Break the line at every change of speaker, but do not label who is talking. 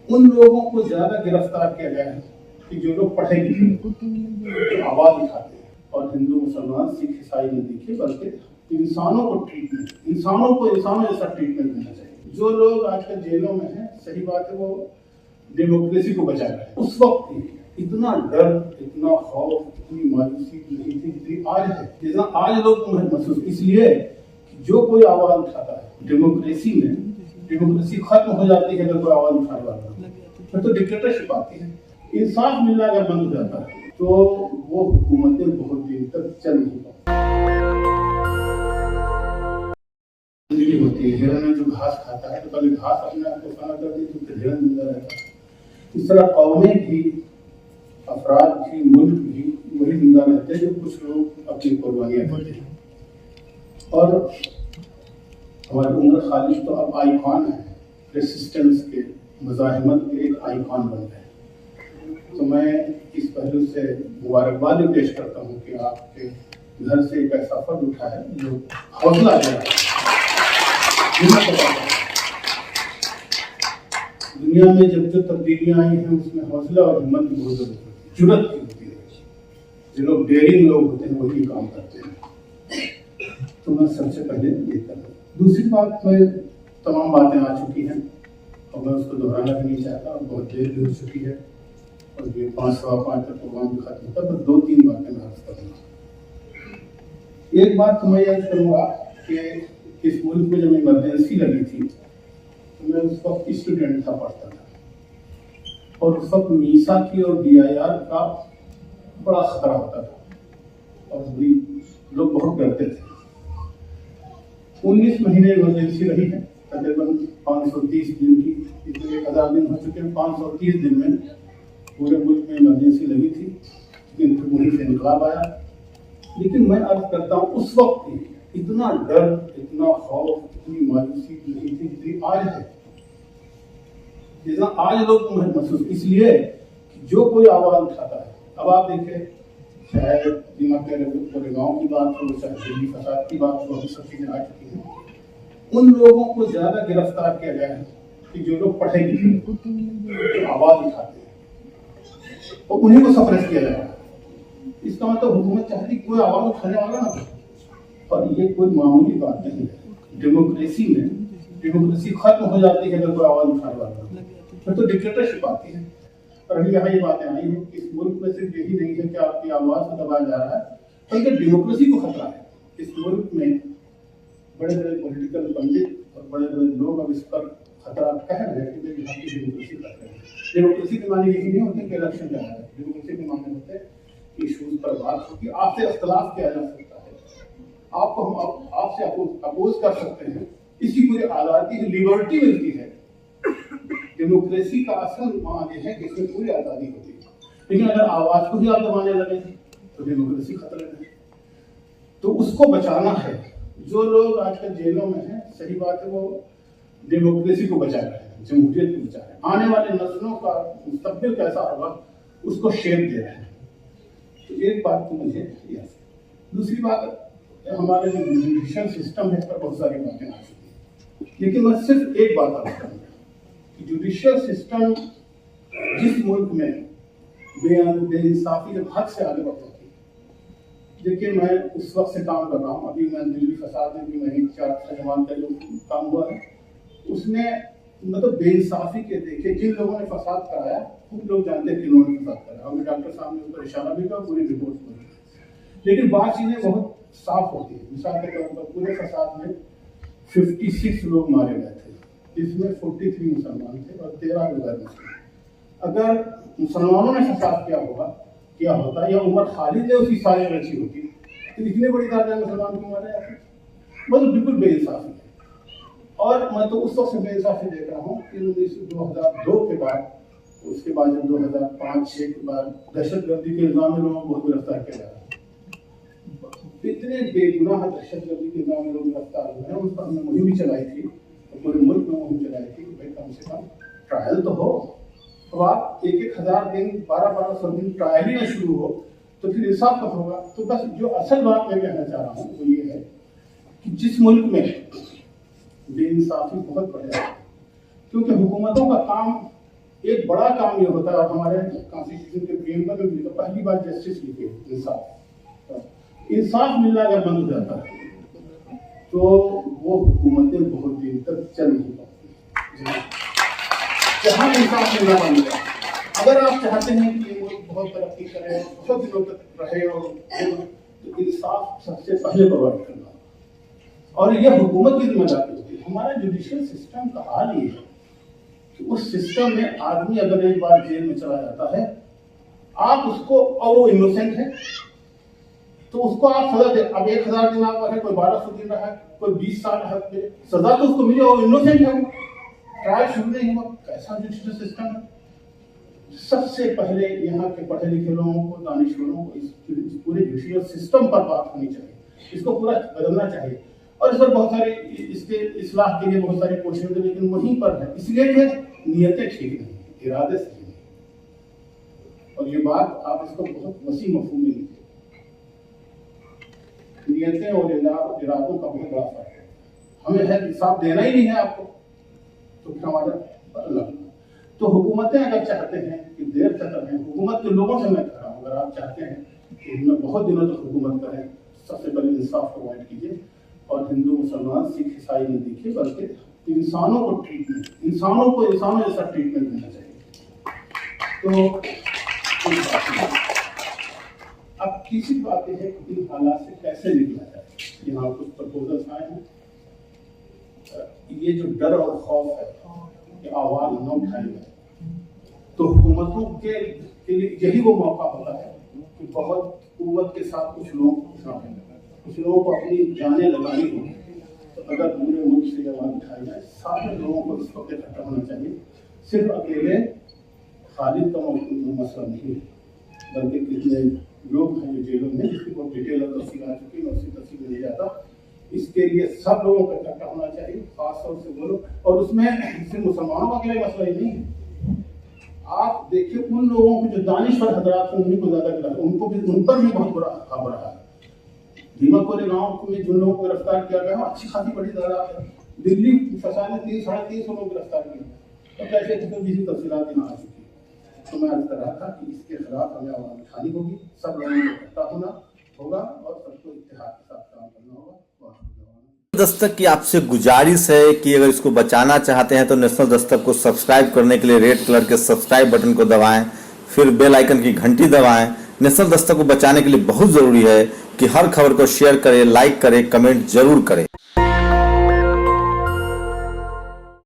उन लोगों को ज्यादा गिरफ्तार किया गया है कि जो लोग पढ़े लिखे, जो आवाज उठाते हैं। और हिंदू मुसलमान सिख ईसाई नहीं देखिए, बल्कि इंसानों को ट्रीटमेंट, इंसानों को इंसानों जैसा ट्रीटमेंट देना चाहिए। जो लोग आजकल जेलों में हैं, सही बात है, वो डेमोक्रेसी को बचा रहे हैं। उस वक्त भी इतना डर, इतना खौफ, इतनी मायूसी नहीं थी जितनी आज है, जितना आज लोग महसूस, इसलिए जो कोई आवाज उठाता है डेमोक्रेसी में, डेमोक्रेसी खत्म हो जाती है अगर कोई आवाज उठाने वाला, फिर तो डिक्टेटरशिप आती है। इंसाफ मिलना अगर बंद हो जाता है तो वो हुकूमतें बहुत दिन तक चल नहीं पाती। होती है, हिरन जो घास खाता है तो पहले घास अपने आप को खाना करती है, तो हिरन जिंदा रहता है। इस तरह कौमें भी, अफराद भी, मुल्क भी वही जिंदा रहते हैं जो कुछ लोग अपनी कुर्बानियां देते हैं। और हमारे उमर खालिद तो अब आइकॉन है, रेसिस्टेंस के, मुजाहिमत के एक आइकॉन बन गए। तो मैं इस पहलू से मुबारकबाद पेश करता हूँ कि आपके घर से एक ऐसा फर्द उठा है जो हौसला दे रहा है। दुनिया में जब जो तब्दीलियां आई हैं उसमें हौसला और हिम्मत की बहुत जरूरत होती है, जुर्रत की होती है। जो लोग डेयरिंग लोग होते हैं वही काम करते हैं। तो मैं सबसे पहले ये कर रहा हूँ। दूसरी बात में तमाम बातें आ चुकी हैं और मैं उसको दोहराना भी नहीं चाहता, बहुत देर भी हो चुकी है और ये 5:15 तक प्रोग्राम भी खत्म होता है। बस 2-3 बातें मैं अर्ज करूँगा। एक बात तो मैं याद करूँगा कि इस मुल्क में जब इमरजेंसी लगी थी तो मैं उस वक्त स्टूडेंट था, पढ़ता था, और उस वक्त मीसा की और DIR का बड़ा खतरा होता था और लोग बहुत डरते थे। 19 महीने इमरजेंसी रही है, तकरीबन 530 दिन की, इसमें 1000 दिन हो चुके हैं। 530 दिन में पूरे मुल्क में इमरजेंसी लगी थी, लेकिन फिर वहीं से इनकलाब आया। लेकिन मैं अर्ज करता हूँ उस वक्त भी इतना डर, इतना खौफ, इतनी मायूसी नहीं थी जितनी आज है, जितना आज लोग महसूस, इसलिए जो कोई आवाज उठाता है। अब आप देखें, चाहे पूरे गाँव की बात हो, चाहे दिल्ली फसाद की बात हो, अभी सब चीजें आ चुकी हैं। उन लोगों को ज्यादा गिरफ्तार किया गया है कि जो लोग पढ़े लिखे, जो आवाज उठाते हैं, और उन्हीं को सप्रेस किया जा रहा है। इसका मतलब हुकूमत चाहती कोई आवाज उठाने वाला ना, और ये कोई मामूली बात नहीं है। डेमोक्रेसी में डेमोक्रेसी खत्म हो जाती है अगर कोई आवाज उठाने वाला, फिर तो डिक्टेटरशिप आती है। और अभी यहाँ ये बातें आई हैं कि इस मुल्क में सिर्फ यही नहीं है कि आपकी आवाज को दबाया जा रहा है, बल्कि डेमोक्रेसी को खतरा है। इस मुल्क में बड़े बड़े पॉलिटिकल पंडित और बड़े बड़े लोग अब इस पर खतरा कह रहे हैं कि यहाँ की डेमोक्रेसी खतरे है। डेमोक्रेसी के माने यही नहीं होते कि इलेक्शन जा रहा है। डेमोक्रेसी के माने होते हैं कि इशूज पर बात होगी, आपसे इख्तलाफ किया जा सकता है, आपको हम आपसे अपोज कर सकते हैं, इसकी पूरी आज़ादी है, लिबर्टी मिलती है। डेमोक्रेसी का असल माने है कि इसमें पूरी आज़ादी होती है। लेकिन अगर आवाज को भी आप दबाने लगे तो डेमोक्रेसी खतरे में है। तो उसको बचाना है। जो लोग आजकल जेलों में हैं, सही बात है, वो डेमोक्रेसी को बचा रहे हैं, जमहूरियत को बचा रहे हैं, आने वाले नस्लों का मुस्तकबिल कैसा होगा उसको शेप दे रहे हैं। तो एक बात तो मुझे याद। दूसरी बात, हमारे जो जुडिशियल सिस्टम है, इस पर बहुत सारी बातें आ चुकी हैं, लेकिन मैं सिर्फ एक बात अर्ज करूँगा कि जुडिशियल सिस्टम जिस मुल्क में बेइंसाफी जब हद से आगे बढ़ जाती है, देखिए मैं उस वक्त से काम कर रहा हूँ, अभी मैं दिल्ली फसाद में भी वही 4 जमान का जो काम हुआ है उसमें मतलब बेइंसाफी के देखे जिन लोगों ने फसाद कराया उन लोग जानते हैं किन्होंने फसाद कराया, और डॉक्टर साहब ने उस पर इशारा भी किया, पूरी रिपोर्ट बनी। लेकिन बात चीजें बहुत साफ होती है। मिसाल के तौर पर पूरे फसाद में 56 लोग मारे गए थे, जिसमें 43 मुसलमान थे और 13 गैर मुस्लिम। अगर मुसलमानों ने फसाद किया होता या उमर खालिद ने उसकी साजिश रची होती तो इतनी बड़ी तादाद में मुसलमान क्यों मारे जाते? मतलब बिल्कुल बेइंसाफी है। और मैं तो उस वक्त से बेइंसाफी देख रहा हूँ कि 2002 के बाद, उसके बाद जब 2005-6 के बाद दहशतगर्दी के इल्जाम में लोगों को बहुत गिरफ्तार किया जा रहा है। इतने बेगुनाह दहशतगर्दी के इल्जाम में लोग गिरफ्तार हुए हैं। उस पर हमने मुहिम भी चलाई थी और पूरे मुल्क में मुहिम चलाई थी कि भाई कम से कम ट्रायल तो हो। तो आप 1,000 दिन 1200 दिन ट्रायल ही ना शुरू हो तो फिर इंसाफ कब होगा? तो बस जो असल बात मैं कहना चाह रहा हूँ वो ये है कि जिस मुल्क में बेइंसाफी बहुत बढ़ जाती है, क्योंकि हुकूमतों का काम एक बड़ा काम ये होता है, और हमारे कॉन्स्टिट्यूशन के प्रियम्बल में भी तो पहली बार जस्टिस लिखे इंसाफ मिलना अगर बंद हो जाता है तो वो हुकूमतें बहुत दिन तक चल नहीं पाती। जहाँ इंसाफ मिलना बंद हो, अगर आप चाहते हैं कि वो बहुत तरक्की करे, बहुत दिनों तक रहे, और तो इंसाफ सबसे पहले प्रोवाइड करना, और यह हुकूमत की जिम्मेदारी होती है। हमारा जुडिशियल सिस्टम का हाल ये है कि उस सिस्टम में आदमी अगर एक बार जेल में चला जाता है, आप उसको, और वो इनोसेंट है तो उसको आप सजा दे। अब 1000 दिन आप है, कोई 1200 दिन रहा है, कोई 20 साल है, सजा तो उसको मिले, और इनोसेंट है, ट्रायल शुरू नहीं हुआ। कैसा जुडिशियल सिस्टम है? सबसे पहले यहाँ के पढ़े लिखे लोगों को, दानिशवरों को इस पूरे जुडिशियल सिस्टम पर बात होनी चाहिए, इसको पूरा बदलना चाहिए। और इस पर बहुत सारे, इसके इस्लाह के लिए बहुत सारी कोशिशें, लेकिन वहीं पर है, इसलिए कि नियतें ठीक नहीं, इरादे सही नहीं। और ये बात आप इसको बहुत वसी मफहूम में लीजिए, नियतें और इरादों का बहुत बड़ा फर्क है। हमें है कि साथ देना ही नहीं है आपको, तो फिर हमारा अलग। तो हुकूमतें अगर चाहते हैं कि देर तक रहें, हुकूमत के लोगों से मैं कह रहा हूँ, अगर आप चाहते हैं कि हमें बहुत दिनों तक हुकूमत करें, सबसे पहले इंसाफ प्रोवाइड कीजिए, और हिंदू मुसलमान सिख ईसाई नहीं देखिए, बल्कि इंसानों को ट्रीटमेंट, इंसानों को इंसानों जैसा ट्रीटमेंट देना चाहिए। तो अब तीसरी बात यह है कि इन हालात से कैसे निकला जाए। यहाँ कुछ प्रपोजल्स आए हैं। ये जो डर और खौफ है कि आवाज न उठाई जाए, तो हुकूमतों के लिए यही वो मौका होता है कि बहुत कुव्वत के साथ कुछ लोगों को अपनी जानें लगानी हो, तो अगर पूरे मुल्क से आवाज उठाई जाए, सारे लोगों को इस वक्त इकट्ठा होना चाहिए। सिर्फ अकेले खालिद का मसला नहीं है, बल्कि कितने लोग हैं जो जेलों में, जिसकी बहुत डिटेल और तफसील आ चुकी है, उसकी तफसील में नहीं जाता। इसके लिए सब लोगों को इकट्ठा होना चाहिए, खासतौर से बोलो। और उसमें सिर्फ मुसलमानों का केवल मसला ही नहीं है। आप देखिए उन लोगों को जो दानिशवर हजरात हैं, उन्हीं को ज्यादा गिरा, उनको भी, उन पर भी बहुत बुरा खबर रहा है। दीमाकोरे गांव में जिन लोगों को गिरफ्तार किया गया, अच्छी खासी बड़ी तादाद है। दिल्ली फसाद में 300-350 लोग गिरफ्तार किए, तो कैसे किसी तफसीलात ना आ चुकी। तो मैं अर्ज कर रहा था कि इसके खिलाफ हमें आवाज उठानी होगी, सब लोगों को इकट्ठा होना होगा, और सबको इत्तेहाद के साथ काम करना होगा।
दस्तक की आपसे गुजारिश है कि अगर इसको बचाना चाहते हैं तो नेशनल दस्तक को सब्सक्राइब करने के लिए रेड कलर के सब्सक्राइब बटन को दबाएं, फिर बेल आइकन की घंटी दबाएं। नेशनल दस्तक को बचाने के लिए बहुत जरूरी है कि हर खबर को शेयर करें, लाइक करें, कमेंट जरूर करें।